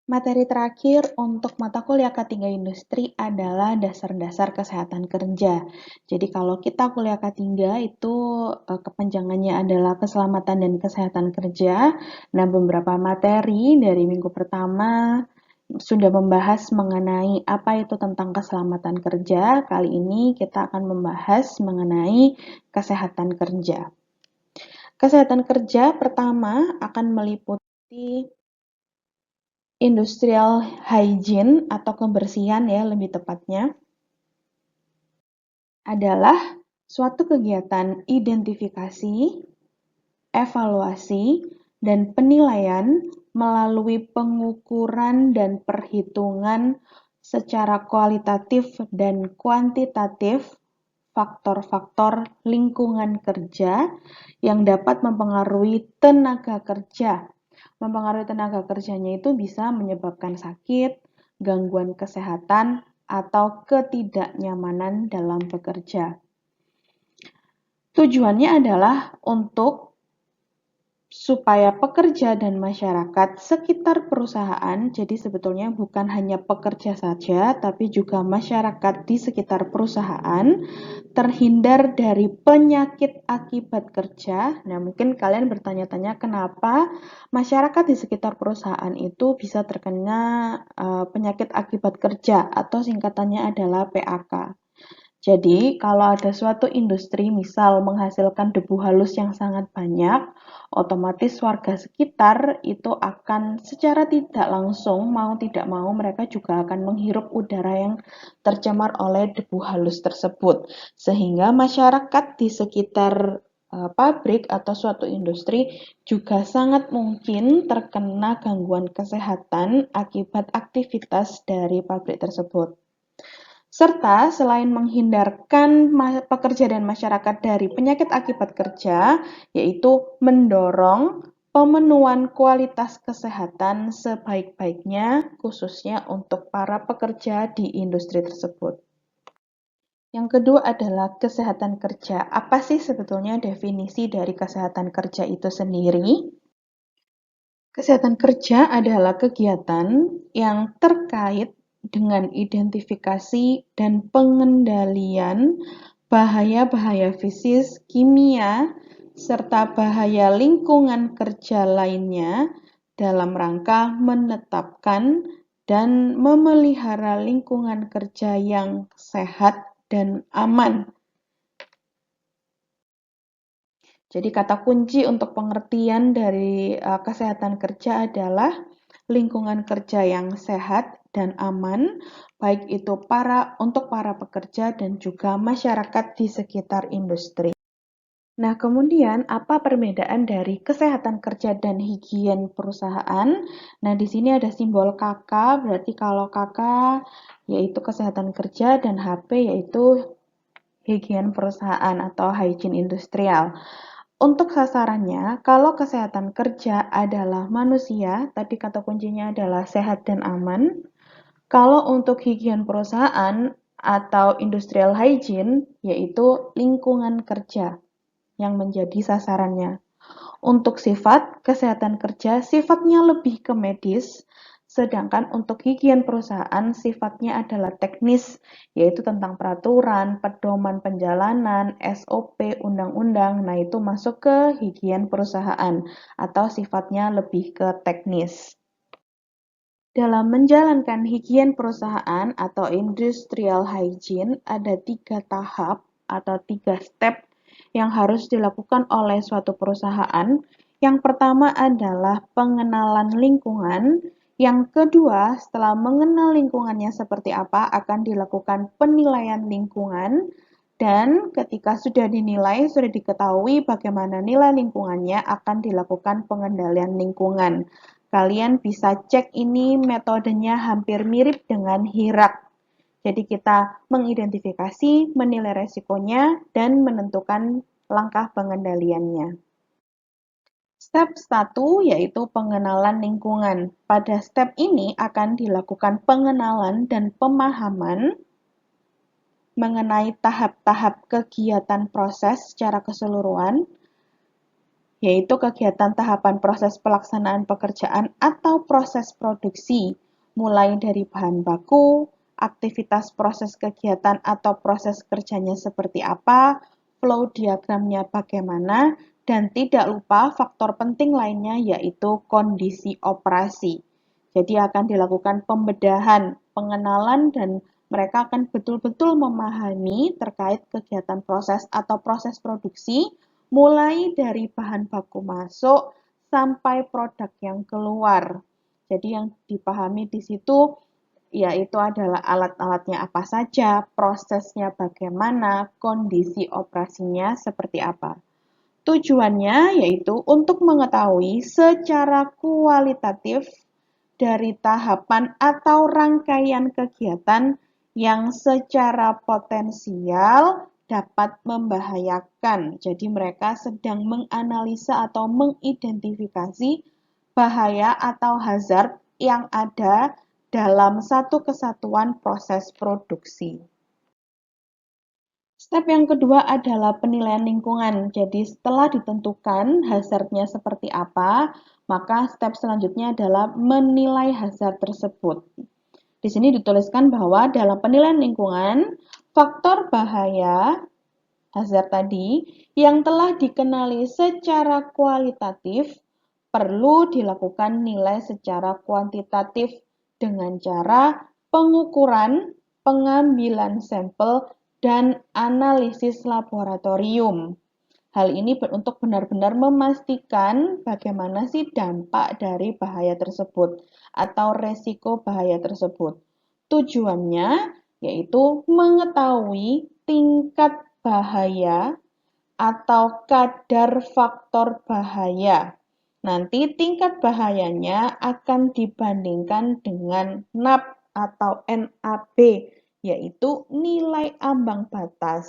Materi terakhir untuk mata kuliah K3 Industri adalah dasar-dasar kesehatan kerja. Jadi kalau kita kuliah K3 itu kepanjangannya adalah keselamatan dan kesehatan kerja. Nah, beberapa materi dari minggu pertama sudah membahas mengenai apa itu tentang keselamatan kerja. Kali ini kita akan membahas mengenai kesehatan kerja. Kesehatan kerja pertama akan meliputi industrial hygiene atau kebersihan ya lebih tepatnya adalah suatu kegiatan identifikasi, evaluasi, dan penilaian melalui pengukuran dan perhitungan secara kualitatif dan kuantitatif faktor-faktor lingkungan kerja yang dapat mempengaruhi tenaga kerja. Mempengaruhi tenaga kerjanya itu bisa menyebabkan sakit, gangguan kesehatan, atau ketidaknyamanan dalam bekerja. Tujuannya adalah untuk supaya pekerja dan masyarakat sekitar perusahaan, jadi sebetulnya bukan hanya pekerja saja, tapi juga masyarakat di sekitar perusahaan, terhindar dari penyakit akibat kerja. Nah, mungkin kalian bertanya-tanya kenapa masyarakat di sekitar perusahaan itu bisa terkena penyakit akibat kerja, atau singkatannya adalah PAK. Jadi, kalau ada suatu industri misal menghasilkan debu halus yang sangat banyak, otomatis warga sekitar itu akan secara tidak langsung, mau tidak mau mereka juga akan menghirup udara yang tercemar oleh debu halus tersebut. Sehingga masyarakat di sekitar pabrik atau suatu industri juga sangat mungkin terkena gangguan kesehatan akibat aktivitas dari pabrik tersebut. Serta selain menghindarkan pekerja dan masyarakat dari penyakit akibat kerja, yaitu mendorong pemenuhan kualitas kesehatan sebaik-baiknya, khususnya untuk para pekerja di industri tersebut. Yang kedua adalah kesehatan kerja. Apa sih sebetulnya definisi dari kesehatan kerja itu sendiri? Kesehatan kerja adalah kegiatan yang terkait dengan identifikasi dan pengendalian bahaya-bahaya fisik, kimia, serta bahaya lingkungan kerja lainnya dalam rangka menetapkan dan memelihara lingkungan kerja yang sehat dan aman. Jadi kata kunci untuk pengertian dari kesehatan kerja adalah lingkungan kerja yang sehat dan aman, baik itu untuk para pekerja dan juga masyarakat di sekitar industri. Nah, kemudian apa perbedaan dari kesehatan kerja dan higien perusahaan? Nah, di sini ada simbol KK, berarti kalau KK yaitu kesehatan kerja dan HP yaitu higien perusahaan atau hygiene industrial. Untuk sasarannya, kalau kesehatan kerja adalah manusia, tadi kata kuncinya adalah sehat dan aman. Kalau untuk higien perusahaan atau industrial hygiene, yaitu lingkungan kerja yang menjadi sasarannya. Untuk sifat kesehatan kerja, sifatnya lebih ke medis, sedangkan untuk higien perusahaan sifatnya adalah teknis, yaitu tentang peraturan, pedoman penjalanan, SOP, undang-undang. Nah, itu masuk ke higien perusahaan atau sifatnya lebih ke teknis. Dalam menjalankan higien perusahaan atau industrial hygiene, ada 3 tahap atau 3 step yang harus dilakukan oleh suatu perusahaan. Yang pertama adalah pengenalan lingkungan. Yang kedua, setelah mengenal lingkungannya seperti apa, akan dilakukan penilaian lingkungan. Dan ketika sudah dinilai, sudah diketahui bagaimana nilai lingkungannya, akan dilakukan pengendalian lingkungan. Kalian bisa cek ini metodenya hampir mirip dengan HIRAK. Jadi kita mengidentifikasi, menilai resikonya, dan menentukan langkah pengendaliannya. Step 1 yaitu pengenalan lingkungan. Pada step ini akan dilakukan pengenalan dan pemahaman mengenai tahap-tahap kegiatan proses secara keseluruhan. yaitu kegiatan tahapan proses pelaksanaan pekerjaan atau proses produksi, mulai dari bahan baku, aktivitas proses kegiatan atau proses kerjanya seperti apa, flow diagramnya bagaimana, dan tidak lupa faktor penting lainnya yaitu kondisi operasi. Jadi akan dilakukan pembedahan, pengenalan, dan mereka akan betul-betul memahami terkait kegiatan proses atau proses produksi, mulai dari bahan baku masuk sampai produk yang keluar. Jadi yang dipahami di situ yaitu adalah alat-alatnya apa saja, prosesnya bagaimana, kondisi operasinya seperti apa. Tujuannya yaitu untuk mengetahui secara kualitatif dari tahapan atau rangkaian kegiatan yang secara potensial dapat membahayakan. Jadi mereka sedang menganalisa atau mengidentifikasi bahaya atau hazard yang ada dalam satu kesatuan proses produksi. Step yang kedua adalah penilaian lingkungan. Jadi setelah ditentukan hazardnya seperti apa, maka step selanjutnya adalah menilai hazard tersebut. Di sini dituliskan bahwa dalam penilaian lingkungan, faktor bahaya hazard tadi yang telah dikenali secara kualitatif perlu dilakukan nilai secara kuantitatif dengan cara pengukuran, pengambilan sampel, dan analisis laboratorium. Hal ini untuk benar-benar memastikan bagaimana sih dampak dari bahaya tersebut atau resiko bahaya tersebut. Tujuannya yaitu mengetahui tingkat bahaya atau kadar faktor bahaya. Nanti tingkat bahayanya akan dibandingkan dengan NAP atau NAB, yaitu nilai ambang batas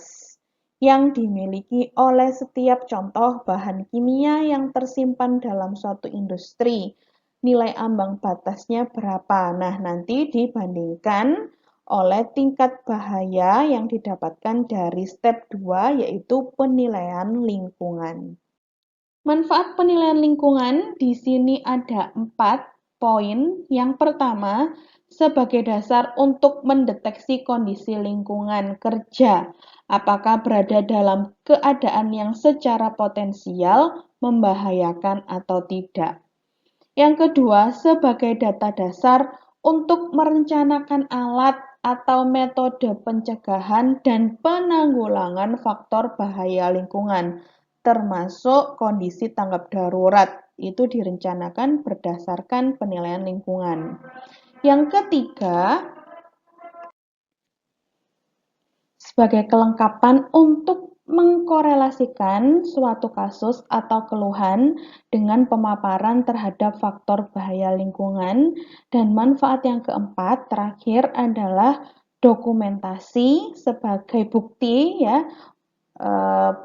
yang dimiliki oleh setiap contoh bahan kimia yang tersimpan dalam suatu industri. Nilai ambang batasnya berapa? Nah, nanti dibandingkan oleh tingkat bahaya yang didapatkan dari step 2 yaitu penilaian lingkungan. Manfaat penilaian lingkungan di sini ada 4 poin. Yang pertama, sebagai dasar untuk mendeteksi kondisi lingkungan kerja, apakah berada dalam keadaan yang secara potensial membahayakan atau tidak. Yang kedua, sebagai data dasar untuk merencanakan alat atau metode pencegahan dan penanggulangan faktor bahaya lingkungan, termasuk kondisi tanggap darurat. Itu direncanakan berdasarkan penilaian lingkungan. Yang ketiga, sebagai kelengkapan untuk mengkorelasikan suatu kasus atau keluhan dengan pemaparan terhadap faktor bahaya lingkungan. Dan manfaat yang keempat terakhir adalah dokumentasi sebagai bukti ya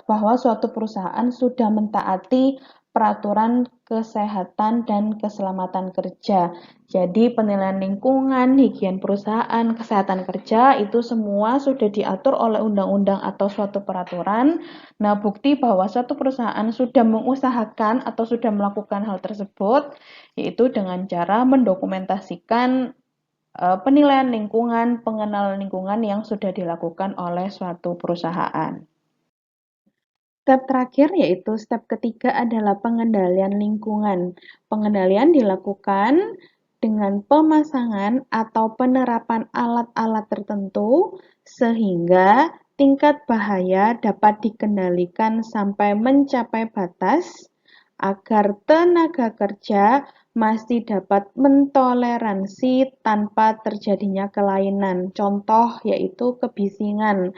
bahwa suatu perusahaan sudah mentaati peraturan kesehatan dan keselamatan kerja. Jadi penilaian lingkungan, higien perusahaan, kesehatan kerja itu semua sudah diatur oleh undang-undang atau suatu peraturan. Nah, bukti bahwa suatu perusahaan sudah mengusahakan atau sudah melakukan hal tersebut yaitu dengan cara mendokumentasikan penilaian lingkungan, pengenalan lingkungan yang sudah dilakukan oleh suatu perusahaan. Step terakhir yaitu step ketiga adalah pengendalian lingkungan. Pengendalian dilakukan dengan pemasangan atau penerapan alat-alat tertentu sehingga tingkat bahaya dapat dikendalikan sampai mencapai batas agar tenaga kerja masih dapat mentoleransi tanpa terjadinya kelainan. Contoh yaitu kebisingan.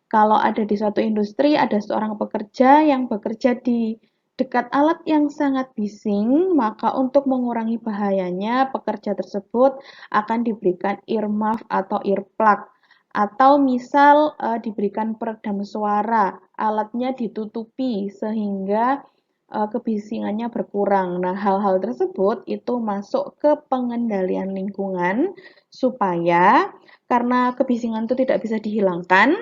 Kalau ada di suatu industri, ada seorang pekerja yang bekerja di dekat alat yang sangat bising, maka untuk mengurangi bahayanya, pekerja tersebut akan diberikan earmuff atau earplug. Atau misal diberikan peredam suara, alatnya ditutupi sehingga kebisingannya berkurang. Nah, hal-hal tersebut itu masuk ke pengendalian lingkungan supaya karena kebisingan itu tidak bisa dihilangkan,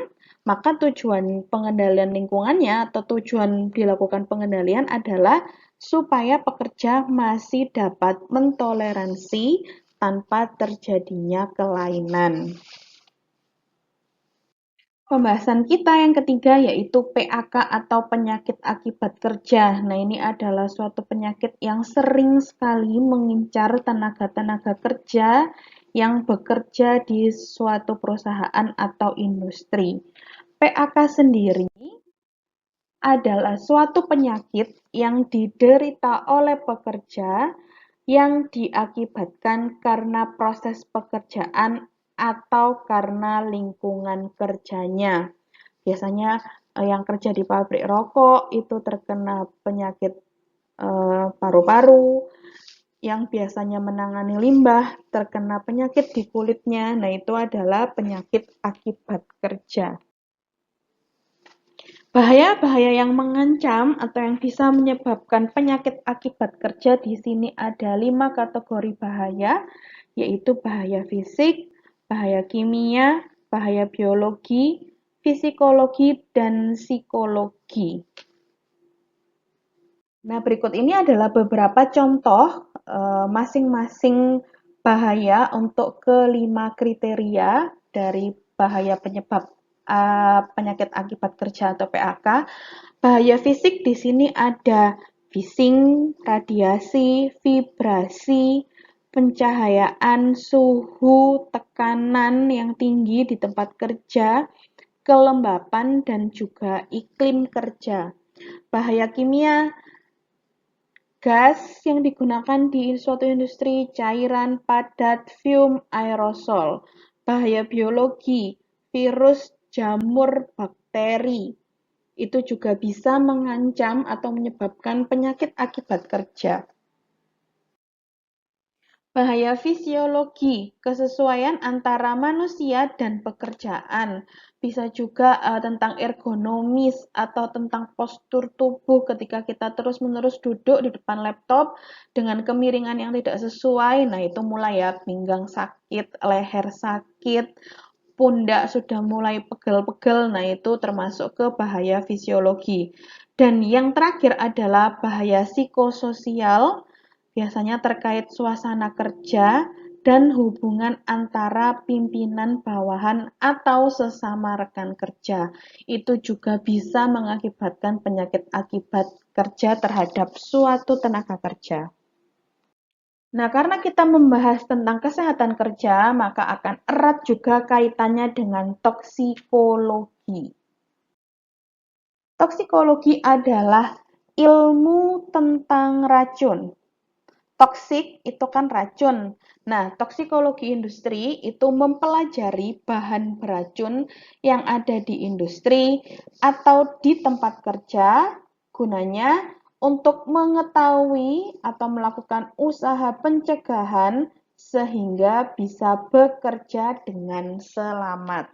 Maka tujuan pengendalian lingkungannya atau tujuan dilakukan pengendalian adalah supaya pekerja masih dapat mentoleransi tanpa terjadinya kelainan. Pembahasan kita yang ketiga yaitu PAK atau penyakit akibat kerja. Nah, ini adalah suatu penyakit yang sering sekali mengincar tenaga-tenaga kerja yang bekerja di suatu perusahaan atau industri. PAK sendiri adalah suatu penyakit yang diderita oleh pekerja yang diakibatkan karena proses pekerjaan atau karena lingkungan kerjanya. Biasanya yang kerja di pabrik rokok itu terkena penyakit paru-paru, yang biasanya menangani limbah terkena penyakit di kulitnya. Nah, itu adalah penyakit akibat kerja. Bahaya-bahaya yang mengancam atau yang bisa menyebabkan penyakit akibat kerja di sini ada 5 kategori bahaya, yaitu bahaya fisik, bahaya kimia, bahaya biologi, fisikologi, dan psikologi. Nah, berikut ini adalah beberapa contoh masing-masing bahaya untuk kelima kriteria dari bahaya penyebab penyakit akibat kerja atau PAK. Bahaya fisik di sini ada bising, radiasi, vibrasi, pencahayaan, suhu, tekanan yang tinggi di tempat kerja, kelembapan, dan juga iklim kerja. Bahaya kimia, gas yang digunakan di suatu industri, cairan, padat, fume, aerosol. Bahaya biologi, virus, jamur, bakteri. Itu juga bisa mengancam atau menyebabkan penyakit akibat kerja. Bahaya fisiologi, kesesuaian antara manusia dan pekerjaan. Bisa juga tentang ergonomis atau tentang postur tubuh ketika kita terus-menerus duduk di depan laptop dengan kemiringan yang tidak sesuai. Nah, itu mulai ya pinggang sakit, leher sakit, pundak sudah mulai pegel-pegel. Nah, itu termasuk ke bahaya fisiologi. Dan yang terakhir adalah bahaya psikososial, biasanya terkait suasana kerja dan hubungan antara pimpinan bawahan atau sesama rekan kerja. Itu juga bisa mengakibatkan penyakit akibat kerja terhadap suatu tenaga kerja. Nah, karena kita membahas tentang kesehatan kerja, maka akan erat juga kaitannya dengan toksikologi. Toksikologi adalah ilmu tentang racun. Toksik itu kan racun. Nah, toksikologi industri itu mempelajari bahan beracun yang ada di industri atau di tempat kerja, gunanya untuk mengetahui atau melakukan usaha pencegahan sehingga bisa bekerja dengan selamat.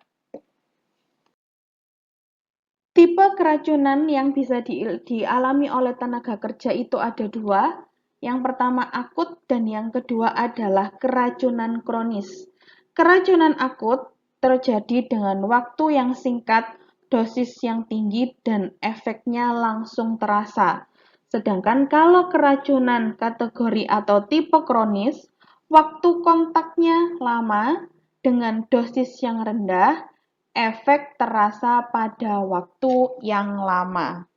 Tipe keracunan yang bisa dialami oleh tenaga kerja itu ada dua. Yang pertama akut dan yang kedua adalah keracunan kronis. Keracunan akut terjadi dengan waktu yang singkat, dosis yang tinggi, dan efeknya langsung terasa. Sedangkan kalau keracunan kategori atau tipe kronis, waktu kontaknya lama dengan dosis yang rendah, efek terasa pada waktu yang lama.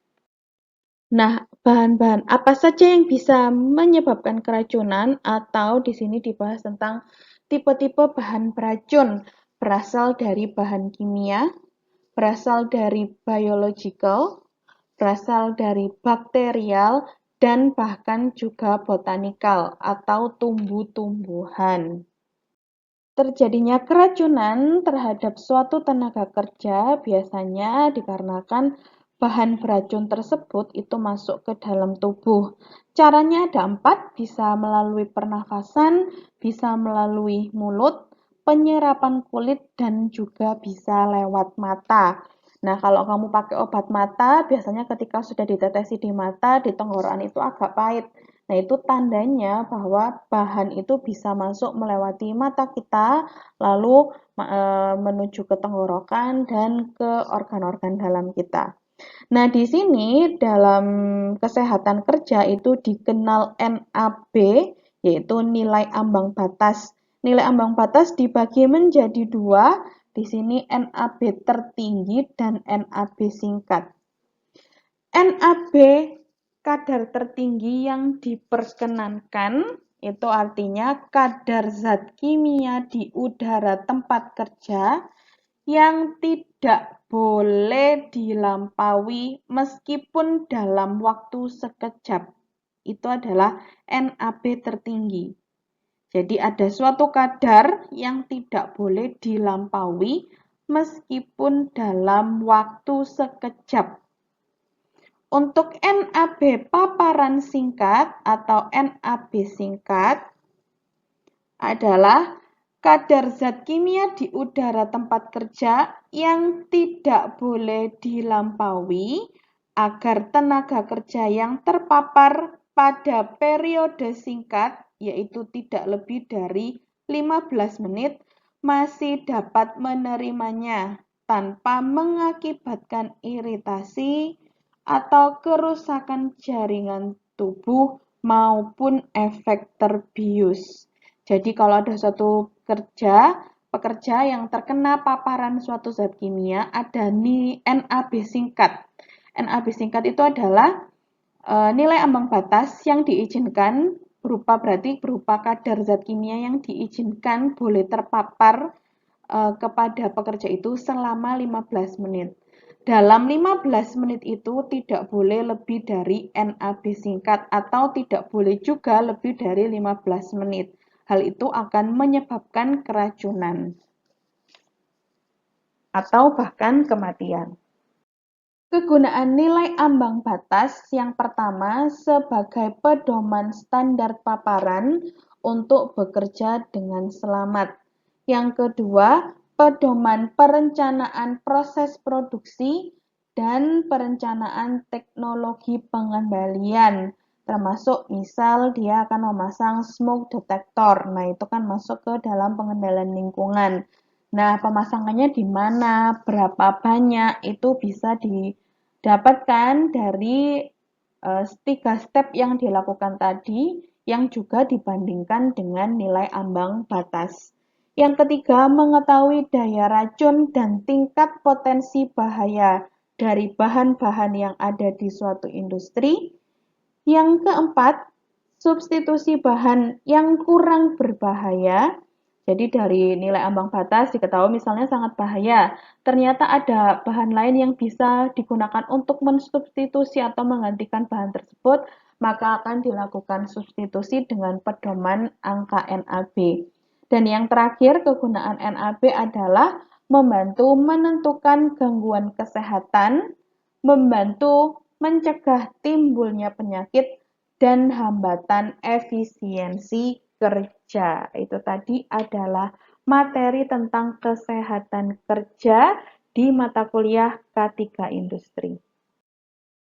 Nah, bahan-bahan apa saja yang bisa menyebabkan keracunan atau di sini dibahas tentang tipe-tipe bahan beracun berasal dari bahan kimia, berasal dari biological, berasal dari bakterial, dan bahkan juga botanikal atau tumbuh-tumbuhan. Terjadinya keracunan terhadap suatu tenaga kerja biasanya dikarenakan bahan beracun tersebut itu masuk ke dalam tubuh. Caranya ada 4, bisa melalui pernafasan, bisa melalui mulut, penyerapan kulit, dan juga bisa lewat mata. Nah, kalau kamu pakai obat mata, biasanya ketika sudah ditetesi di mata, di tenggorokan itu agak pahit. Nah, Nah, itu tandanya bahwa bahan itu bisa masuk melewati mata kita, lalu menuju ke tenggorokan dan ke organ-organ dalam kita. Nah, di sini dalam kesehatan kerja itu dikenal NAB, yaitu nilai ambang batas. Nilai ambang batas dibagi menjadi dua, di sini NAB tertinggi dan NAB singkat. NAB kadar tertinggi yang diperkenankan itu artinya kadar zat kimia di udara tempat kerja yang tidak boleh dilampaui meskipun dalam waktu sekejap. Itu adalah NAB tertinggi. Jadi ada suatu kadar yang tidak boleh dilampaui meskipun dalam waktu sekejap. Untuk NAB paparan singkat atau NAB singkat adalah kadar zat kimia di udara tempat kerja yang tidak boleh dilampaui agar tenaga kerja yang terpapar pada periode singkat, yaitu tidak lebih dari 15 menit, masih dapat menerimanya tanpa mengakibatkan iritasi atau kerusakan jaringan tubuh maupun efek terbius. Jadi kalau ada suatu pekerja yang terkena paparan suatu zat kimia, ada NAB singkat. NAB singkat itu adalah nilai ambang batas yang diizinkan berarti berupa kadar zat kimia yang diizinkan boleh terpapar kepada pekerja itu selama 15 menit. Dalam 15 menit itu tidak boleh lebih dari NAB singkat atau tidak boleh juga lebih dari 15 menit. Hal itu akan menyebabkan keracunan atau bahkan kematian. Kegunaan nilai ambang batas yang pertama sebagai pedoman standar paparan untuk bekerja dengan selamat. Yang kedua, pedoman perencanaan proses produksi dan perencanaan teknologi pengendalian. Termasuk misal dia akan memasang smoke detector. Nah, itu kan masuk ke dalam pengendalian lingkungan. Nah, pemasangannya di mana, berapa banyak, itu bisa didapatkan dari 3 step yang dilakukan tadi, yang juga dibandingkan dengan nilai ambang batas. Yang ketiga, mengetahui daya racun dan tingkat potensi bahaya dari bahan-bahan yang ada di suatu industri. Yang keempat, substitusi bahan yang kurang berbahaya. Jadi dari nilai ambang batas diketahui misalnya sangat bahaya. Ternyata ada bahan lain yang bisa digunakan untuk mensubstitusi atau menggantikan bahan tersebut, maka akan dilakukan substitusi dengan pedoman angka NAB. Dan yang terakhir, kegunaan NAB adalah membantu menentukan gangguan kesehatan, membantu mencegah timbulnya penyakit, dan hambatan efisiensi kerja. Itu tadi adalah materi tentang kesehatan kerja di mata kuliah K3 Industri.